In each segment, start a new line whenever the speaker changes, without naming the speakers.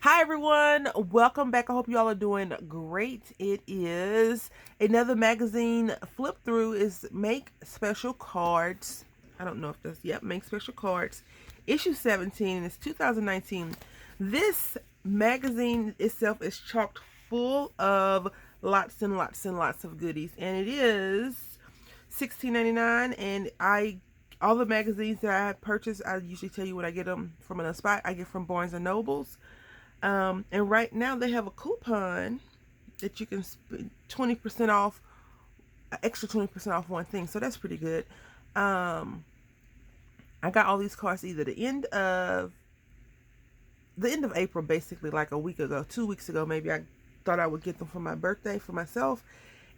Hi everyone, welcome back. I hope you all are doing great. It is another magazine flip through is Make Special Cards. I don't know if that's, yep, Make Special Cards. Issue 17, and it's 2019. This magazine itself is chocked full of lots and lots and lots of goodies, and it is $16.99. And all the magazines that I purchase, I usually tell you when I get them from a spot. I get from Barnes and Nobles. And right now they have a coupon that you can spend 20% off, extra 20% off one thing. So that's pretty good. Um, I got all these cards either the end of April, basically like a week ago, 2 weeks ago, maybe. I thought I would get them for my birthday for myself.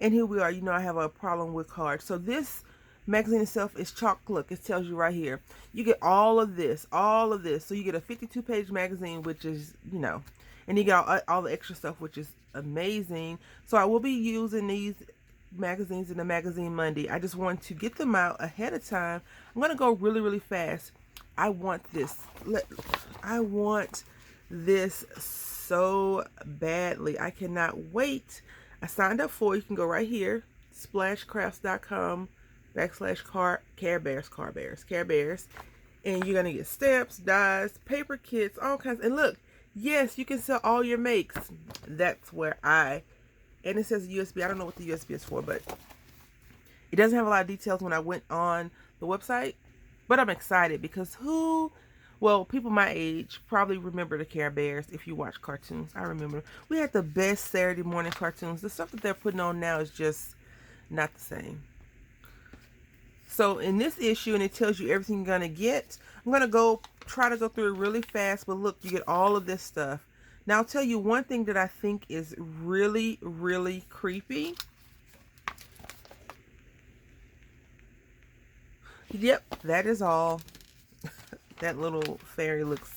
And here we are. You know, I have a problem with cards. So this magazine itself is chock. Look, it tells you right here. You get all of this, all of this. So you get a 52-page magazine, which is, and you get all the extra stuff, which is amazing. So I will be using these magazines in the Magazine Monday. I just want to get them out ahead of time. I'm going to go really, really fast. I want this. I want this so badly. I cannot wait. I signed up for it. You can go right here, splashcrafts.com/Care Bears. And you're going to get stamps, dies, paper kits, all kinds. And look, yes, you can sell all your makes. That's where and it says USB. I don't know what the USB is for, but it doesn't have a lot of details when I went on the website. But I'm excited because people my age probably remember the Care Bears if you watch cartoons. I remember. We had the best Saturday morning cartoons. The stuff that they're putting on now is just not the same. So in this issue, and it tells you everything you're going to get, I'm going to try to go through it really fast. But look, you get all of this stuff. Now, I'll tell you one thing that I think is really, really creepy. Yep, that is all. That little fairy looks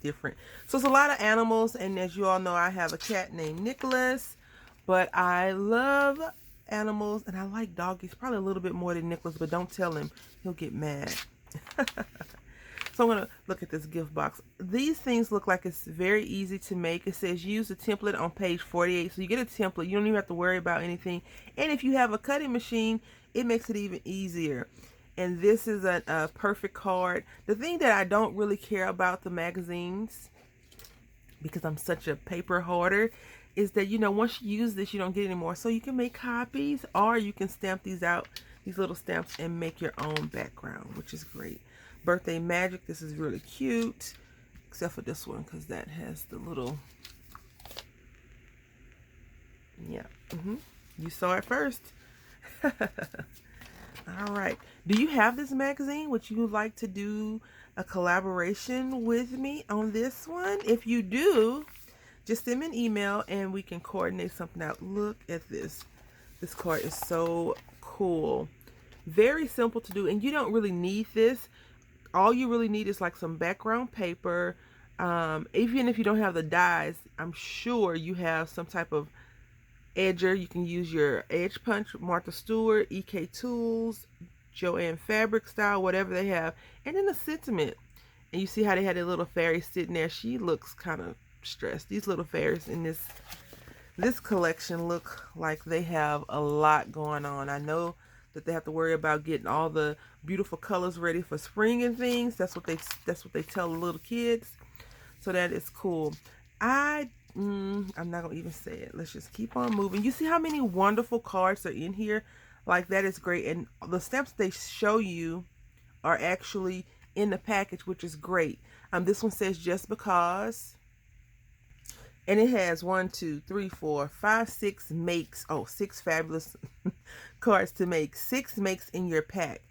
different. So it's a lot of animals, and as you all know, I have a cat named Nicholas, but I love animals, and I like doggies probably a little bit more than Nicholas, but don't tell him. He'll get mad. So I'm going to look at this gift box. These things look like it's very easy to make. It says use the template on page 48. So you get a template. You don't even have to worry about anything. And if you have a cutting machine, it makes it even easier. And this is a perfect card. The thing that I don't really care about the magazines, because I'm such a paper hoarder, is that, once you use this, you don't get any more. So you can make copies, or you can stamp these out, these little stamps, and make your own background, which is great. Birthday Magic, this is really cute, except for this one, because that has the little, yeah, you saw it first. All right. Do you have this magazine? Would you like to do a collaboration with me on this one? If you do, just send me an email and we can coordinate something out. Look at this. This card is so cool. Very simple to do, and you don't really need this. All you really need is like some background paper. Even if you don't have the dies, I'm sure you have some type of edger. You can use your Edge Punch, Martha Stewart, EK Tools, Joanne Fabric Style, whatever they have. And then a sentiment. And you see how they had a little fairy sitting there. She looks kind of stressed. These little fairies in this collection look like they have a lot going on. I know that they have to worry about getting all the beautiful colors ready for spring and things. That's what they tell the little kids. So that is cool. I'm not gonna even say it. Let's just keep on moving. You see how many wonderful cards are in here? Like, that is great. And the stamps they show you are actually in the package, which is great. This one says just because. And it has 1, 2, 3, 4, 5, 6 makes. Oh, 6 fabulous cards to make. 6 makes in your pack.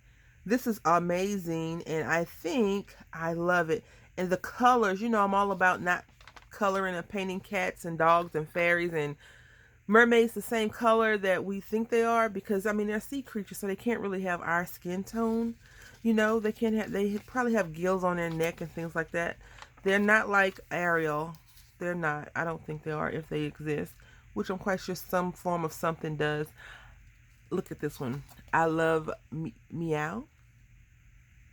This is amazing, and I think I love it. And the colors, I'm all about not coloring and painting cats and dogs and fairies and mermaids the same color that we think they are, because they're sea creatures, so they can't really have our skin tone. They probably have gills on their neck and things like that. They're not like Ariel. They're not. I don't think they are, if they exist, which I'm quite sure some form of something does. Look at this one. I love Meow.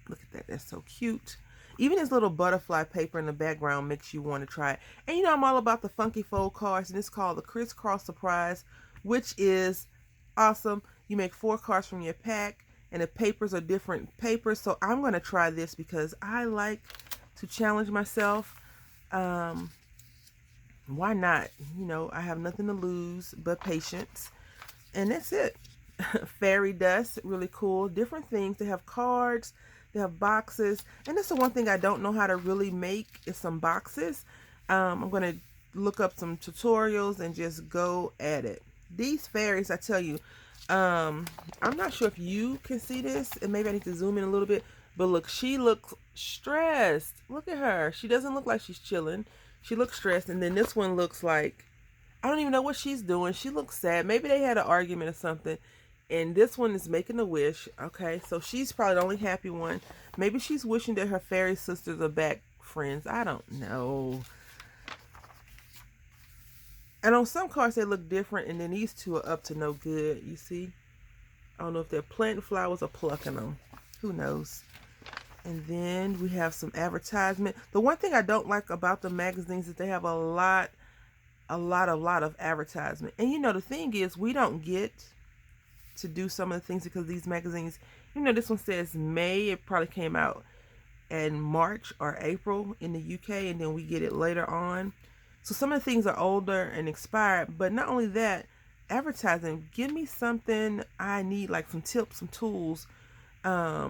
Look at that. That's so cute. Even this little butterfly paper in the background makes you want to try it. And you know, I'm all about the funky fold cards, and it's called the Crisscross Surprise, which is awesome. You make 4 cards from your pack, and the papers are different papers. So I'm going to try this because I like to challenge myself. Why not? You know, I have nothing to lose but patience. And that's it. Fairy dust, really cool. Different things. They have cards, they have boxes, and that's the one thing I don't know how to really make is some boxes. I'm going to look up some tutorials and just go at it. These fairies, I tell you, I'm not sure if you can see this, and maybe I need to zoom in a little bit, but look, she looks stressed. Look at her. She doesn't look like she's chilling. She looks stressed, and then this one looks like, I don't even know what she's doing. She looks sad. Maybe they had an argument or something. And this one is making a wish. Okay, so she's probably the only happy one. Maybe she's wishing that her fairy sisters are back friends. I don't know. And on some cards they look different, and then these two are up to no good. You see? I don't know if they're planting flowers or plucking them. Who knows? And then we have some advertisement. The one thing I don't like about the magazines is they have a lot of advertisement. And you know, the thing is, we don't get to do some of the things because these magazines, you know, this one says May. It probably came out in March or April in the UK, and then we get it later on. So some of the things are older and expired. But not only that, advertising, give me something I need, like some tips, some tools, a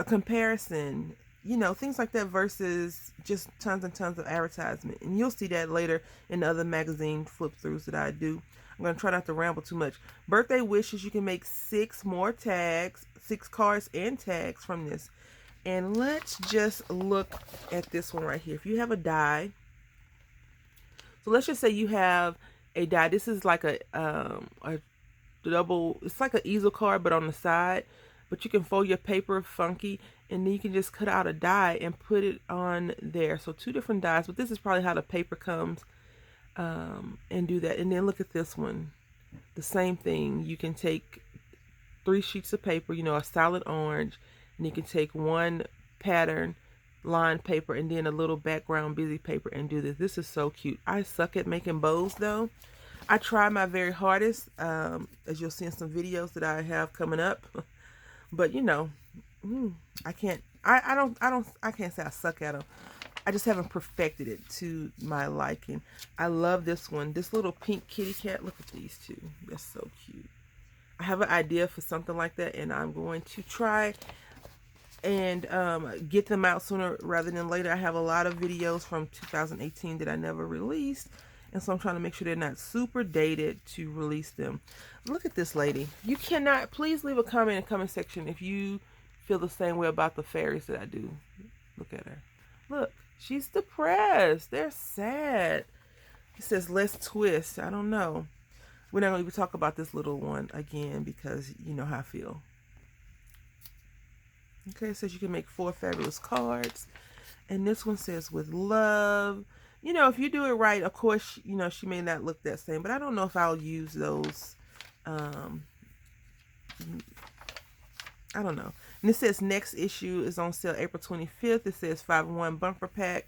comparison, you know, things like that, versus just tons and tons of advertisement. And you'll see that later in the other magazine flip throughs that I do. I'm going to try not to ramble too much. Birthday wishes, you can make 6 more tags, 6 cards and tags from this. And let's just look at this one right here. If you have a die, so let's just say you have a die. This is like a double, it's like an easel card, but on the side. But you can fold your paper funky, and then you can just cut out a die and put it on there. So 2 different dies, but this is probably how the paper comes. And do that. And then look at this one. The same thing. You can take 3 sheets of paper, you know, a solid orange, and you can take 1 pattern lined paper and then a little background busy paper and do this. This is so cute. I suck at making bows though. I try my very hardest, as you'll see in some videos that I have coming up. But you know, I can't say I suck at them. I just haven't perfected it to my liking. I love this one. This little pink kitty cat. Look at these two. They're so cute. I have an idea for something like that, and I'm going to try and get them out sooner rather than later. I have a lot of videos from 2018 that I never released, and so I'm trying to make sure they're not super dated to release them. Look at this lady. You cannot, please leave a comment in the comment section if you feel the same way about the fairies that I do. Look at her. Look. She's depressed. They're sad. It says, let's twist. I don't know. We're not going to even talk about this little one again because you know how I feel. Okay, it says you can make 4 fabulous cards. And this one says, with love. You know, if you do it right, of course, you know, she may not look that same. But I don't know if I'll use those. I don't know. And it says next issue is on sale April 25th. It says 5-in-1 bumper pack.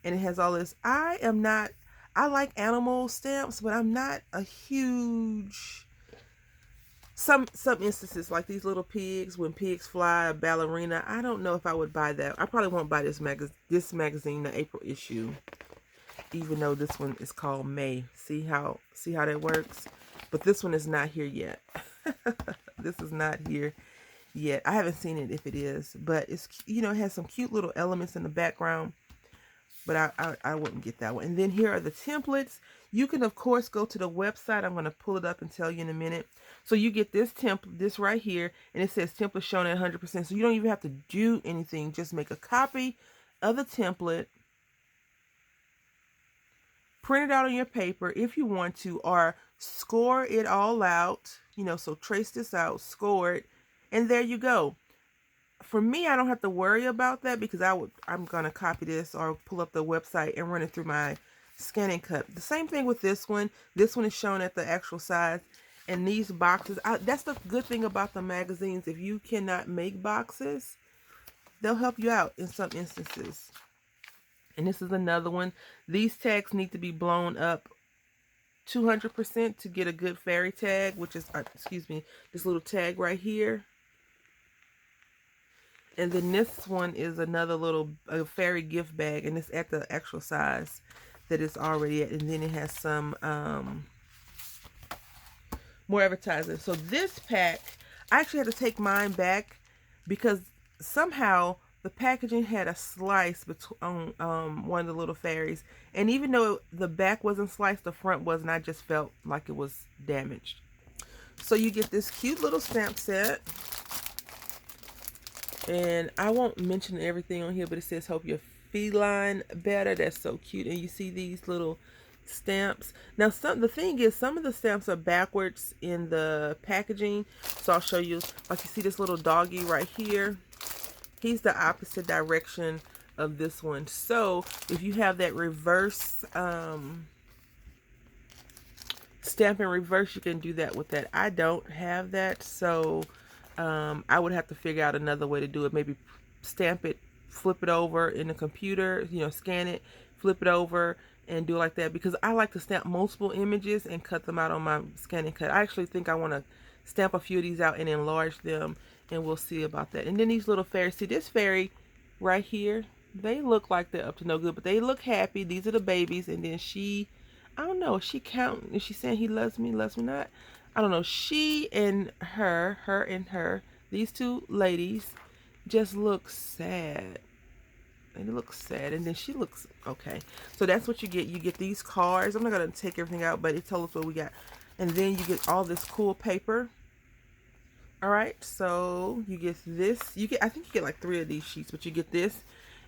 And it has all this. I like animal stamps, but I'm not a huge... Some instances, like these little pigs, when pigs fly, a ballerina. I don't know if I would buy that. I probably won't buy this magazine, the April issue. Even though this one is called May. See how that works? But this one is not here yet. This is not here yet. I haven't seen it if it is, but it's, you know, it has some cute little elements in the background, but I wouldn't get that one. And then here are the templates. You can of course go to the website. I'm going to pull it up and tell you in a minute. So you get this template, this right here, and it says template shown at 100%. So you don't even have to do anything. Just make a copy of the template, print it out on your paper if you want to, or score it all out, you know, so trace this out, score it, and there you go. For me, I don't have to worry about that because I'm going to copy this or pull up the website and run it through my scanning cut. The same thing with this one. This one is shown at the actual size. And these boxes, that's the good thing about the magazines. If you cannot make boxes, they'll help you out in some instances. And this is another one. These tags need to be blown up 200% to get a good fairy tag, which is, excuse me, this little tag right here. And then this one is another little fairy gift bag, and it's at the actual size that it's already at. And then it has some more advertising. So this pack, I actually had to take mine back because somehow the packaging had a slice on one of the little fairies. And even though the back wasn't sliced, the front wasn't. I just felt like it was damaged. So you get this cute little stamp set. And I won't mention everything on here, but it says, hope you're feline better. That's so cute. And you see these little stamps. Now, the thing is, some of the stamps are backwards in the packaging. So I'll show you. Like, you see this little doggy right here. He's the opposite direction of this one. So if you have that reverse stamp in reverse, you can do that with that. I don't have that, so I would have to figure out another way to do it. Maybe stamp it, flip it over in the computer, you know, scan it, flip it over, and do it like that, because I like to stamp multiple images and cut them out on my scan and cut. I actually think I want to stamp a few of these out and enlarge them, and we'll see about that. And then these little fairies. See this fairy right here? They look like they're up to no good, but they look happy. These are the babies. And then she, I don't know, is she counting? Is she saying he loves me not? I don't know. She and her, these two ladies just look sad. They look sad. And then she looks okay. So that's what you get. You get these cards. I'm not going to take everything out, but it tells us what we got. And then you get all this cool paper. All right, so you get this. I think you get like 3 of these sheets, but you get this.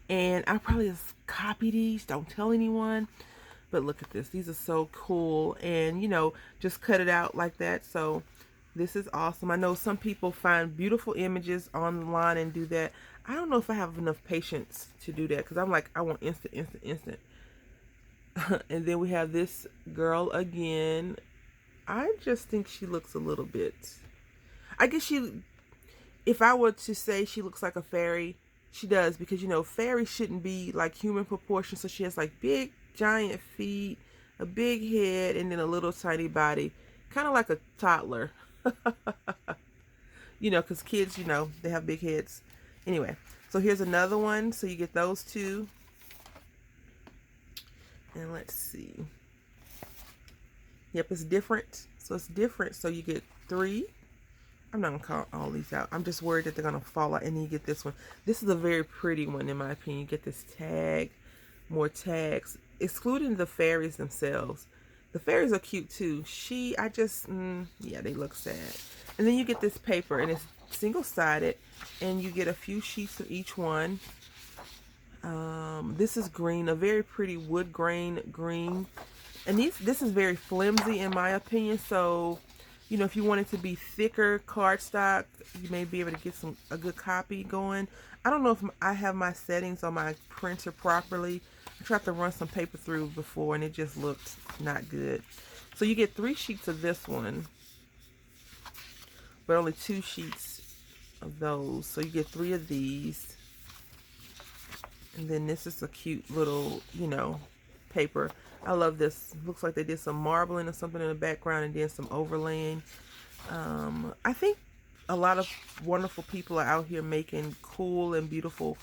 And I probably just copy these. Don't tell anyone. But look at this. These are so cool. And, you know, just cut it out like that. So this is awesome. I know some people find beautiful images online and do that. I don't know if I have enough patience to do that, because I'm like, I want instant. And then we have this girl again. I just think she looks a little bit... I guess if I were to say she looks like a fairy, she does, because, you know, fairies shouldn't be like human proportions. So she has like big, giant feet, a big head, and then a little tiny body, kind of like a toddler. You know, because kids, you know, they have big heads. Anyway, so here's another one. So you get those 2. And let's see. Yep, it's different. So it's different. So you get 3. I'm not going to call all these out. I'm just worried that they're going to fall out. And then you get this one. This is a very pretty one, in my opinion. You get this tag, more tags, excluding the fairies themselves. The fairies are cute too. Yeah, they look sad. And then you get this paper, and it's single-sided, and you get a few sheets of each one. This is green, a very pretty wood grain green. And this is very flimsy, in my opinion. So, you know, if you want it to be thicker cardstock, you may be able to get a good copy going. I don't know if I have my settings on my printer properly. I tried to run some paper through before, and it just looked not good. So you get 3 sheets of this one, but only 2 sheets of those. So you get 3 of these. And then this is a cute little, you know, paper. I love this. Looks like they did some marbling or something in the background, and then some overlaying. I think a lot of wonderful people are out here making cool and beautiful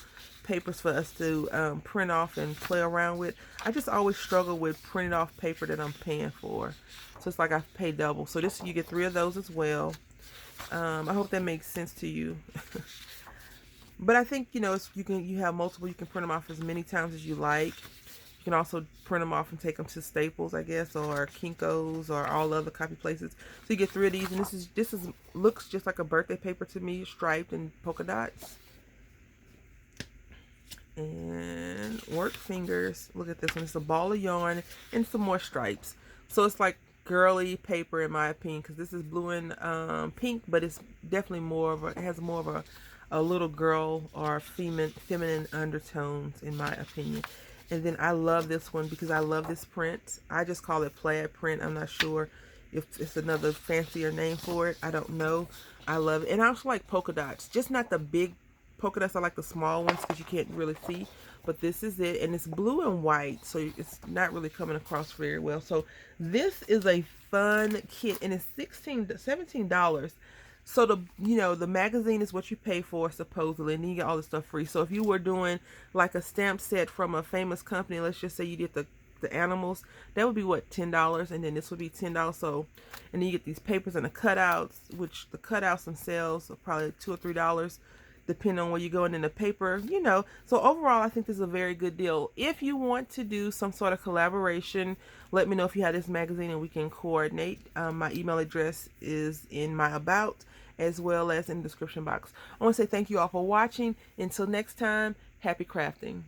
papers for us to print off and play around with. I just always struggle with printed off paper that I'm paying for. So it's like I pay double. So this, you get 3 of those as well. I hope that makes sense to you. But I think, you know, you have multiple. You can print them off as many times as you like. You can also print them off and take them to Staples, I guess, or Kinko's, or all other copy places. So you get 3 of these, and this looks just like a birthday paper to me, striped and polka dots. And work fingers. Look at this one. It's a ball of yarn and some more stripes. So it's like girly paper, in my opinion, because this is blue and pink, but it's definitely it has more of a little girl or feminine undertones, in my opinion. And then I love this one because I love this print. I just call it plaid print. I'm not sure if it's another fancier name for it. I don't know. I love it. And I also like polka dots. Just not the big polka dots are like the small ones because you can't really see, but this is it, and it's blue and white, so it's not really coming across very well. So this is a fun kit, and it's $17. So the magazine is what you pay for supposedly, and then you get all the stuff free. So if you were doing like a stamp set from a famous company, let's just say you did the animals, that would be what, $10, and then this would be $10. So, and then you get these papers and the cutouts, which the cutouts themselves are probably $2 or $3, depending on where you go. And then the paper, so overall I think this is a very good deal. If you want to do some sort of collaboration, let me know if you have this magazine and we can coordinate. My email address is in my about, as well as in the description box. I want to say thank you all for watching. Until next time, happy crafting.